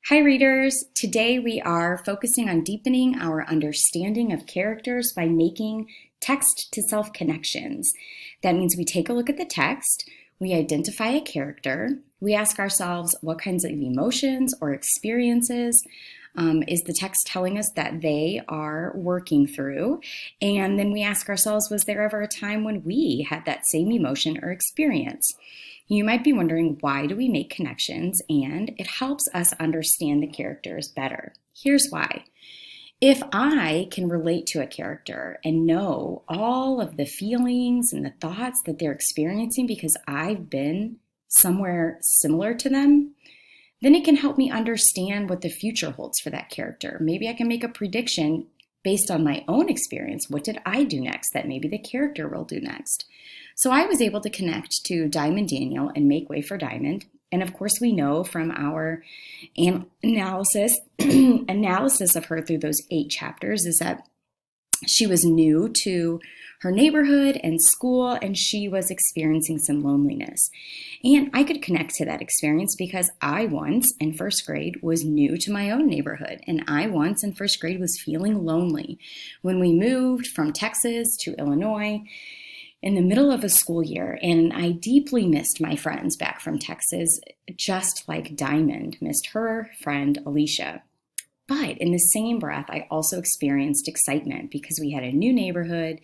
Hi, readers. Today we are focusing on deepening our understanding of characters by making text to self connections. That means we take a look at the text, we identify a character, we ask ourselves what kinds of emotions or experiences is the text telling us that they are working through? And then we ask ourselves, was there ever a time when we had that same emotion or experience? You might be wondering, why do we make connections? And it helps us understand the characters better. Here's why. If I can relate to a character and know all of the feelings and the thoughts that they're experiencing because I've been somewhere similar to them, then it can help me understand what the future holds for that character. Maybe I can make a prediction based on my own experience. What did I do next that maybe the character will do next? So I was able to connect to Diamond Daniel and make way for Diamond. And of course, we know from our analysis of her through those 8 chapters is that she was new to her neighborhood and school, and she was experiencing some loneliness. And I could connect to that experience because I once in first grade was new to my own neighborhood, and I once in first grade was feeling lonely when we moved from Texas to Illinois in the middle of a school year, and I deeply missed my friends back from Texas, just like Diamond missed her friend Alicia. But in the same breath, I also experienced excitement because we had a new neighborhood,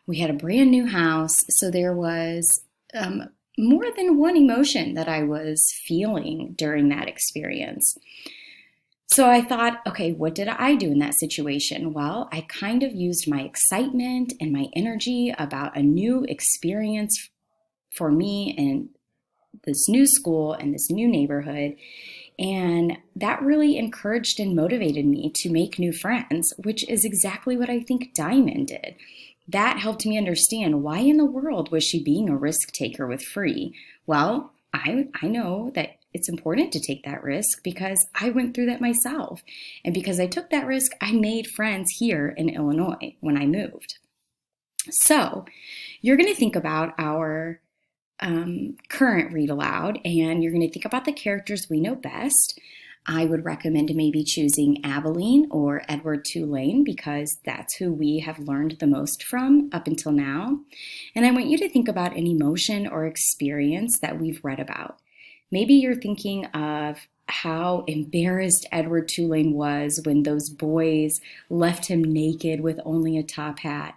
we had a brand new house, so there was more than one emotion that I was feeling during that experience. So I thought, okay, what did I do in that situation? Well, I kind of used my excitement and my energy about a new experience for me in this new school and this new neighborhood. And that really encouraged and motivated me to make new friends, which is exactly what I think Diamond did. That helped me understand, why in the world was she being a risk taker with Free? Well, I know that it's important to take that risk because I went through that myself. And because I took that risk, I made friends here in Illinois when I moved. So you're going to think about our current read aloud, and you're going to think about the characters we know best. I would recommend maybe choosing Abilene or Edward Tulane because that's who we have learned the most from up until now. And I want you to think about an emotion or experience that we've read about. Maybe you're thinking of how embarrassed Edward Tulane was when those boys left him naked with only a top hat.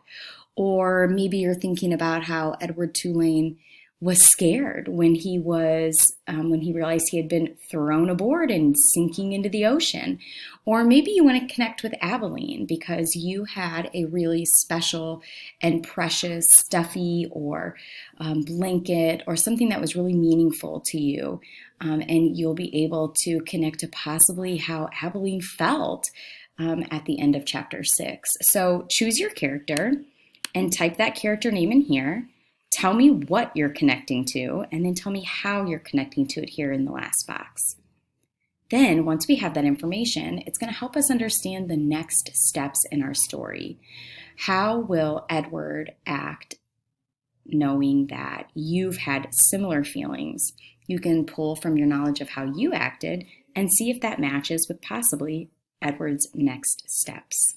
Or maybe you're thinking about how Edward Tulane was scared when he realized he had been thrown aboard and sinking into the ocean. Or maybe you want to connect with Abilene because you had a really special and precious stuffy or blanket or something that was really meaningful to you. And you'll be able to connect to possibly how Abilene felt at the end of chapter 6. So choose your character and type that character name in here. Tell me what you're connecting to, and then tell me how you're connecting to it here in the last box. Then, once we have that information, it's going to help us understand the next steps in our story. How will Edward act knowing that you've had similar feelings? You can pull from your knowledge of how you acted and see if that matches with possibly Edward's next steps.